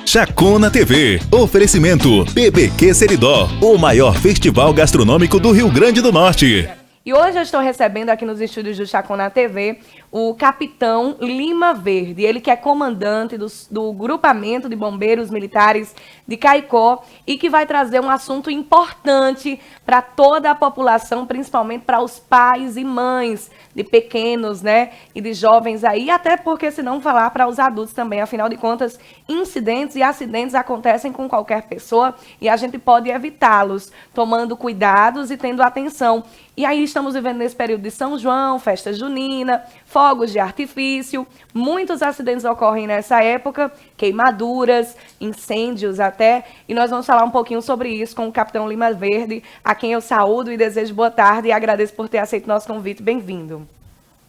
Chacona TV. Oferecimento PBQ Seridó, o maior festival gastronômico do Rio Grande do Norte. E hoje eu estou recebendo aqui nos estúdios do Chacona TV o capitão Lima Verde, ele que é comandante do grupamento de bombeiros militares de Caicó e que vai trazer um assunto importante para toda a população, principalmente para os pais e mães de pequenos, né, e de jovens aí, até porque se não falar para os adultos também, afinal de contas, incidentes e acidentes acontecem com qualquer pessoa e a gente pode evitá-los tomando cuidados e tendo atenção. E aí estamos vivendo nesse período de São João, festa junina, fogos de artifício, muitos acidentes ocorrem nessa época, queimaduras, incêndios até, e nós vamos falar um pouquinho sobre isso com o capitão Lima Verde, a quem eu saúdo e desejo boa tarde e agradeço por ter aceito nosso convite. Bem-vindo.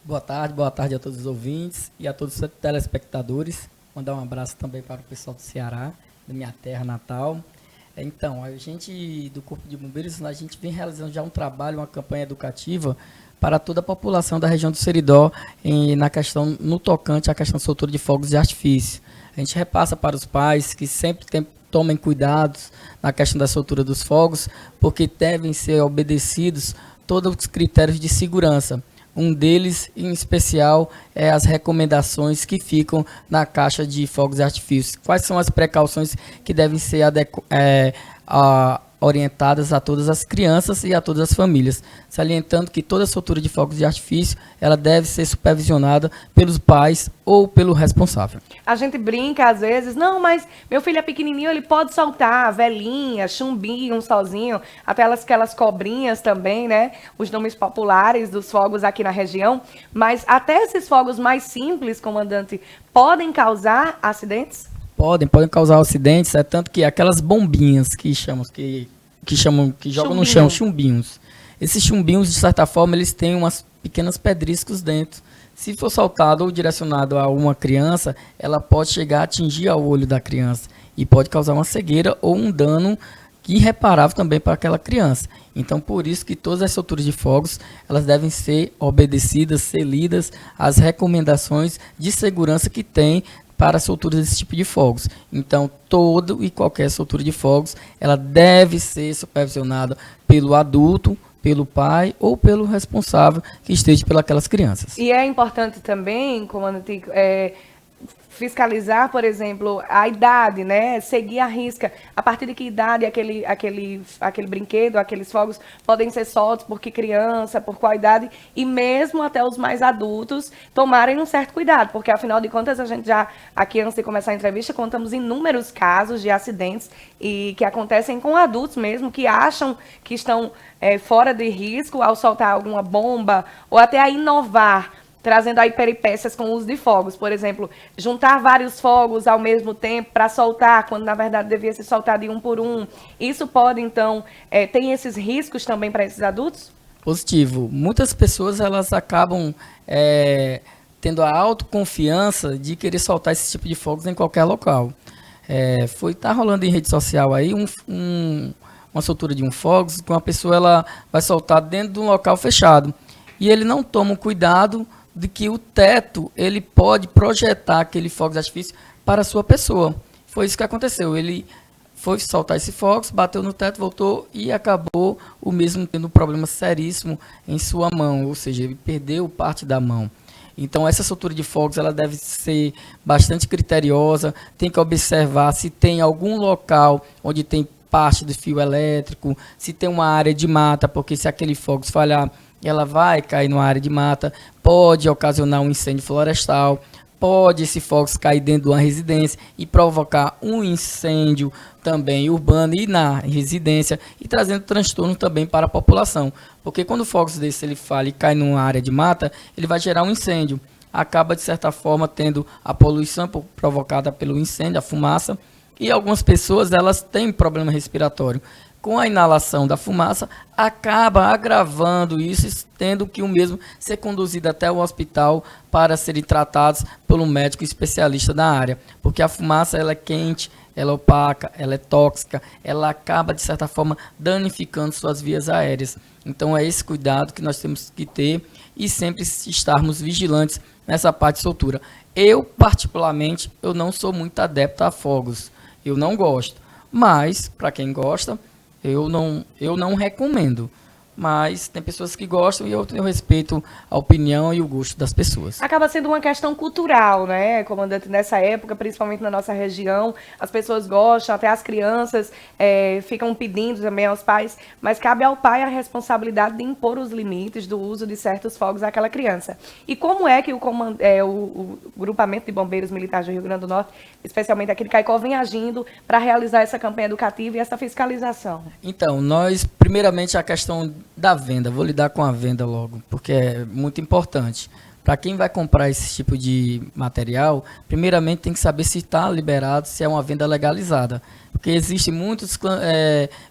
Boa tarde a todos os ouvintes e a todos os telespectadores. Mandar um abraço também para o pessoal do Ceará, da minha terra natal. Então, a gente do Corpo de Bombeiros, a gente vem realizando já um trabalho, uma campanha educativa para toda a população da região do Seridó no tocante à questão de soltura de fogos de artifício. A gente repassa para os pais que sempre tomem cuidados na questão da soltura dos fogos, porque devem ser obedecidos todos os critérios de segurança. Um deles, em especial, é as recomendações que ficam na caixa de fogos de artifício. Quais são as precauções que devem ser orientadas a todas as crianças e a todas as famílias, salientando que toda soltura de fogos de artifício ela deve ser supervisionada pelos pais ou pelo responsável. A gente brinca às vezes, não, mas meu filho é pequenininho, ele pode soltar velinha, chumbinho sozinho, até aquelas cobrinhas também, né? Os nomes populares dos fogos aqui na região, mas até esses fogos mais simples, comandante, podem causar acidentes? Podem causar acidentes, tanto que aquelas bombinhas que jogam no chão, chumbinhos. Esses chumbinhos, de certa forma, eles têm umas pequenas pedriscos dentro. Se for soltado ou direcionado a uma criança, ela pode chegar a atingir o olho da criança e pode causar uma cegueira ou um dano irreparável também para aquela criança. Então, por isso que todas as solturas de fogos, elas devem ser obedecidas, ser lidas às recomendações de segurança que tem para a soltura desse tipo de fogos. Então, todo e qualquer soltura de fogos, ela deve ser supervisionada pelo adulto, pelo pai ou pelo responsável que esteja pelas crianças. E é importante também, comandante, fiscalizar, por exemplo, a idade, né? Seguir a risca. A partir de que idade aquele brinquedo, aqueles fogos podem ser soltos, por que criança, por qual idade, e mesmo até os mais adultos tomarem um certo cuidado, porque afinal de contas a gente já, aqui antes de começar a entrevista, contamos inúmeros casos de acidentes e que acontecem com adultos mesmo, que acham que estão fora de risco ao soltar alguma bomba ou até a inovar, trazendo aí peripécias com o uso de fogos. Por exemplo, juntar vários fogos ao mesmo tempo para soltar, quando na verdade devia ser soltado de um por um. Isso pode, então, tem esses riscos também para esses adultos? Positivo. Muitas pessoas elas acabam tendo a autoconfiança de querer soltar esse tipo de fogos em qualquer local. Tá rolando em rede social aí uma soltura de um fogos que uma pessoa ela vai soltar dentro de um local fechado. E ele não toma cuidado de que o teto ele pode projetar aquele fogo de artifício para a sua pessoa. Foi isso que aconteceu. Ele foi soltar esse fogo, bateu no teto, voltou e acabou o mesmo tendo um problema seríssimo em sua mão, ou seja, ele perdeu parte da mão. Então, essa soltura de fogos ela deve ser bastante criteriosa, tem que observar se tem algum local onde tem parte do fio elétrico, se tem uma área de mata, porque se aquele fogo falhar, ela vai cair numa área de mata, pode ocasionar um incêndio florestal, pode esse fogo cair dentro de uma residência e provocar um incêndio também urbano e na residência e trazendo transtorno também para a população. Porque quando o fogo desse ele falha e cai numa área de mata, ele vai gerar um incêndio. Acaba, de certa forma, tendo a poluição provocada pelo incêndio, a fumaça, e algumas pessoas elas têm problema respiratório. Com a inalação da fumaça, acaba agravando isso, tendo que o mesmo ser conduzido até o hospital para serem tratados por um médico especialista da área. Porque a fumaça ela é quente, ela é opaca, ela é tóxica, ela acaba, de certa forma, danificando suas vias aéreas. Então, é esse cuidado que nós temos que ter e sempre estarmos vigilantes nessa parte de soltura. Eu, particularmente, eu não sou muito adepto a fogos. Eu não gosto. Mas, para quem gosta, eu não recomendo. Mas tem pessoas que gostam e eu respeito a opinião e o gosto das pessoas. Acaba sendo uma questão cultural, né, comandante? Nessa época, principalmente na nossa região, as pessoas gostam, até as crianças ficam pedindo também aos pais, mas cabe ao pai a responsabilidade de impor os limites do uso de certos fogos àquela criança. E como é que o grupamento de bombeiros militares do Rio Grande do Norte, especialmente aqui de Caicó, vem agindo para realizar essa campanha educativa e essa fiscalização? Então, nós, primeiramente, a questão da venda. Vou lidar com a venda logo, porque é muito importante. Para quem vai comprar esse tipo de material, primeiramente tem que saber se está liberado, se é uma venda legalizada. Porque existem muitas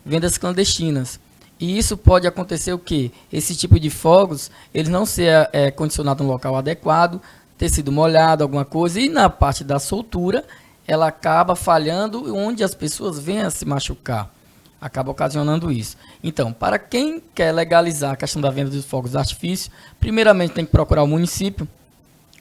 vendas clandestinas. E isso pode acontecer o quê? Esse tipo de fogos, eles não ser condicionado no local adequado, ter sido molhado, alguma coisa, e na parte da soltura, ela acaba falhando, onde as pessoas vêm a se machucar. Acaba ocasionando isso. Então, para quem quer legalizar a questão da venda dos fogos de artifício, primeiramente tem que procurar o município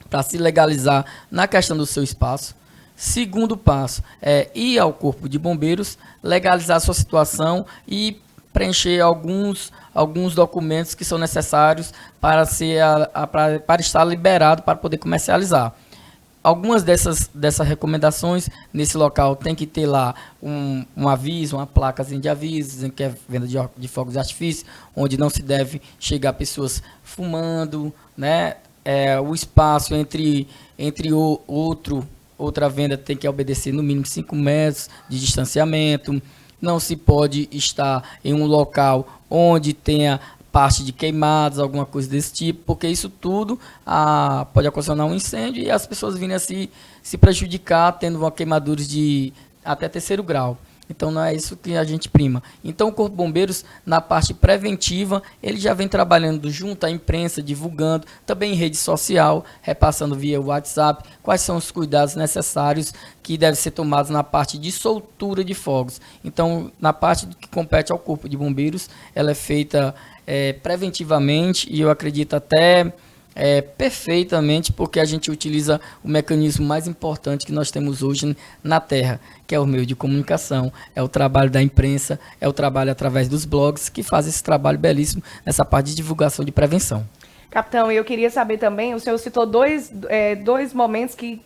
para se legalizar na questão do seu espaço. Segundo passo é ir ao Corpo de Bombeiros, legalizar a sua situação e preencher alguns documentos que são necessários para estar liberado para poder comercializar. Algumas dessas recomendações nesse local tem que ter lá um aviso, uma placazinha de aviso, dizendo que é venda de fogos de artifício, onde não se deve chegar pessoas fumando, né? O espaço entre outra venda tem que obedecer no mínimo 5 metros de distanciamento. Não se pode estar em um local onde tenha parte de queimados, alguma coisa desse tipo, porque isso tudo pode ocasionar um incêndio e as pessoas virem a se prejudicar, tendo uma queimadura de até 3º grau. Então, não é isso que a gente prima. Então, o Corpo de Bombeiros, na parte preventiva, ele já vem trabalhando junto à imprensa, divulgando, também em rede social, repassando via WhatsApp, quais são os cuidados necessários que devem ser tomados na parte de soltura de fogos. Então, na parte que compete ao Corpo de Bombeiros, ela é feita preventivamente e eu acredito até perfeitamente, porque a gente utiliza o mecanismo mais importante que nós temos hoje na Terra, que é o meio de comunicação, é o trabalho da imprensa, é o trabalho através dos blogs, que faz esse trabalho belíssimo nessa parte de divulgação de prevenção. Capitão, eu queria saber também, o senhor citou dois momentos que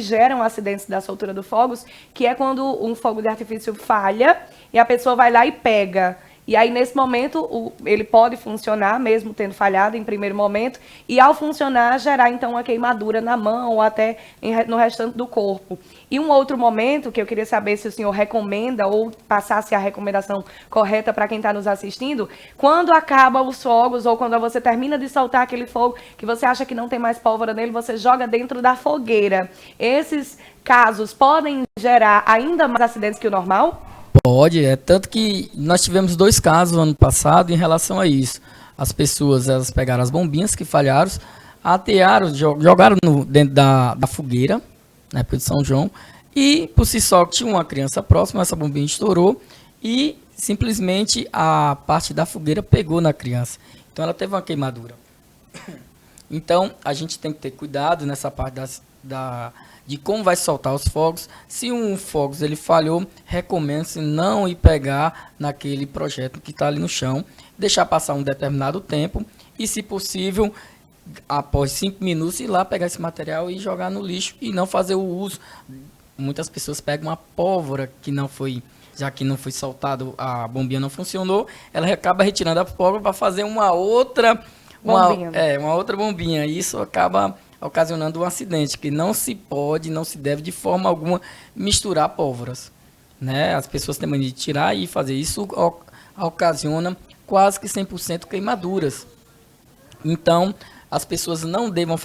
geram acidentes da soltura do fogos, que é quando um fogo de artifício falha e a pessoa vai lá e pega. E aí, nesse momento, ele pode funcionar, mesmo tendo falhado em primeiro momento, e ao funcionar, gerar, então, uma queimadura na mão ou até no restante do corpo. E um outro momento que eu queria saber se o senhor recomenda ou passasse a recomendação correta para quem está nos assistindo, quando acaba os fogos ou quando você termina de soltar aquele fogo que você acha que não tem mais pólvora nele, você joga dentro da fogueira. Esses casos podem gerar ainda mais acidentes que o normal? Pode, tanto que nós tivemos 2 casos no ano passado em relação a isso. As pessoas, elas pegaram as bombinhas que falharam, atearam, jogaram dentro da fogueira, na época de São João, e por si só tinha uma criança próxima, essa bombinha estourou e simplesmente a parte da fogueira pegou na criança. Então ela teve uma queimadura. Então a gente tem que ter cuidado nessa parte de como vai soltar os fogos. Se um fogo ele falhou, recomenda-se não ir pegar naquele projeto que está ali no chão, deixar passar um determinado tempo e, se possível, após 5 minutos, ir lá pegar esse material e jogar no lixo e não fazer o uso. Muitas pessoas pegam uma pólvora que não foi, já que não foi soltado, a bombinha não funcionou, ela acaba retirando a pólvora para fazer uma outra bombinha. E isso acaba ocasionando um acidente, que não se pode, não se deve de forma alguma misturar pólvoras, né? As pessoas têm mania de tirar e fazer isso, ocasiona quase que 100% queimaduras. Então, as pessoas não devem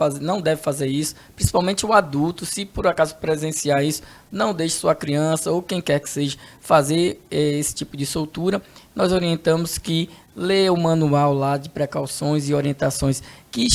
fazer isso, principalmente o adulto, se por acaso presenciar isso, não deixe sua criança ou quem quer que seja fazer esse tipo de soltura. Nós orientamos que leia o manual lá de precauções e orientações que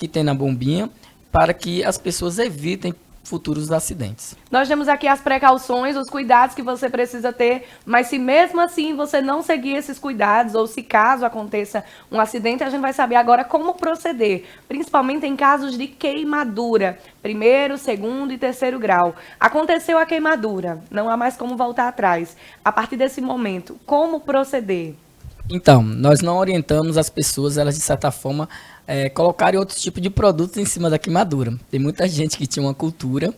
tem na bombinha, para que as pessoas evitem futuros acidentes. Nós temos aqui as precauções, os cuidados que você precisa ter, mas se mesmo assim você não seguir esses cuidados, ou se caso aconteça um acidente, a gente vai saber agora como proceder, principalmente em casos de queimadura, 1º, 2º e 3º grau. Aconteceu a queimadura, não há mais como voltar atrás. A partir desse momento, como proceder? Então, nós não orientamos as pessoas, elas de certa forma, colocarem outros tipos de produtos em cima da queimadura. Tem muita gente que tinha uma cultura,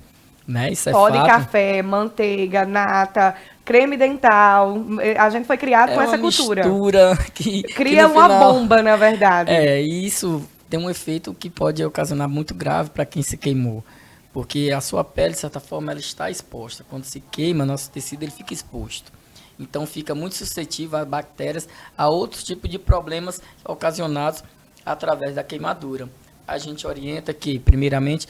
né? Isso é Pó de fato. café, manteiga, nata, creme dental. A gente foi criado com essa cultura. Mistura que Cria no uma final, bomba, na verdade. E isso tem um efeito que pode ocasionar muito grave para quem se queimou. Porque a sua pele, de certa forma, ela está exposta. Quando se queima, nosso tecido ele fica exposto. Então, fica muito suscetível a bactérias, a outros tipos de problemas ocasionados através da queimadura. A gente orienta que, primeiramente,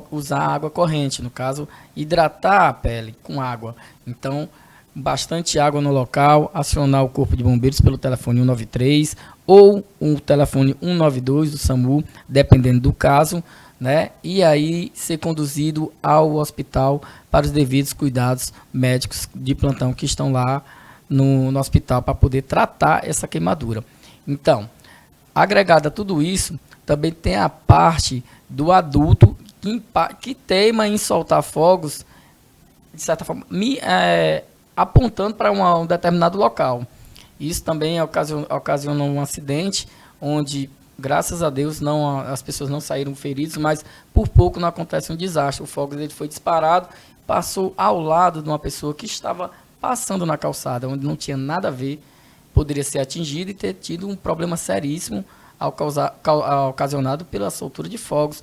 usar água corrente, no caso, hidratar a pele com água. Então, bastante água no local, acionar o Corpo de Bombeiros pelo telefone 193 ou o telefone 192 do SAMU, dependendo do caso, né? E aí ser conduzido ao hospital para os devidos cuidados médicos de plantão que estão lá no hospital para poder tratar essa queimadura. Então, agregado a tudo isso, também tem a parte do adulto que teima em soltar fogos, de certa forma, apontando para um determinado local. Isso também ocasiona um acidente onde, graças a Deus, as pessoas não saíram feridas, mas por pouco não acontece um desastre. O fogo dele foi disparado, passou ao lado de uma pessoa que estava passando na calçada, onde não tinha nada a ver, poderia ser atingido e ter tido um problema seríssimo ocasionado pela soltura de fogos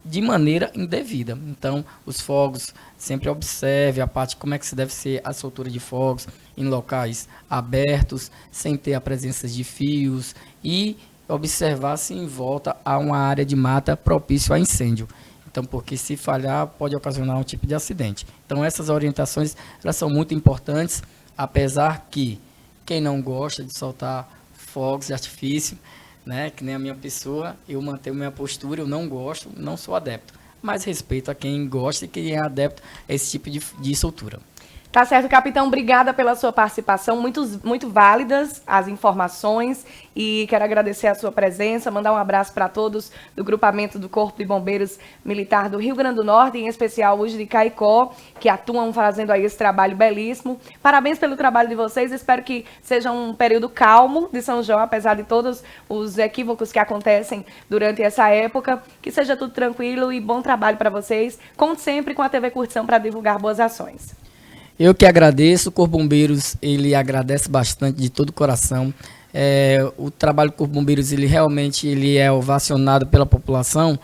de maneira indevida. Então, os fogos, sempre observe a parte como é que se deve ser a soltura de fogos em locais abertos, sem ter a presença de fios e observar se em volta há uma área de mata propício a incêndio. Então, porque se falhar, pode ocasionar um tipo de acidente. Então, essas orientações, elas são muito importantes, apesar que quem não gosta de soltar fogos de artifício, né, que nem a minha pessoa, eu mantenho minha postura, eu não gosto, não sou adepto. Mas respeito a quem gosta e quem é adepto a esse tipo de soltura. Tá certo, capitão. Obrigada pela sua participação. Muito válidas as informações e quero agradecer a sua presença, mandar um abraço para todos do grupamento do Corpo de Bombeiros Militar do Rio Grande do Norte, em especial hoje de Caicó, que atuam fazendo aí esse trabalho belíssimo. Parabéns pelo trabalho de vocês. Espero que seja um período calmo de São João, apesar de todos os equívocos que acontecem durante essa época. Que seja tudo tranquilo e bom trabalho para vocês. Conte sempre com a TV Curtição para divulgar boas ações. Eu que agradeço, o Corpo Bombeiros, ele agradece bastante de todo o coração. O trabalho do Corpo Bombeiros, ele realmente é ovacionado pela população,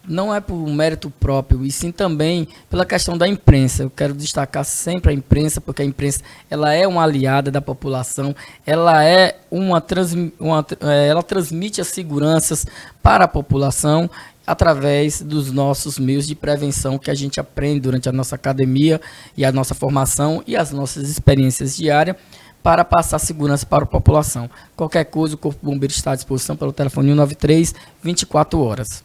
não é por mérito próprio, e sim também pela questão da imprensa. Eu quero destacar sempre a imprensa, porque a imprensa ela é uma aliada da população, ela transmite as seguranças para a população, através dos nossos meios de prevenção que a gente aprende durante a nossa academia e a nossa formação e as nossas experiências diárias para passar segurança para a população. Qualquer coisa, o Corpo Bombeiro está à disposição pelo telefone 193, 24 horas.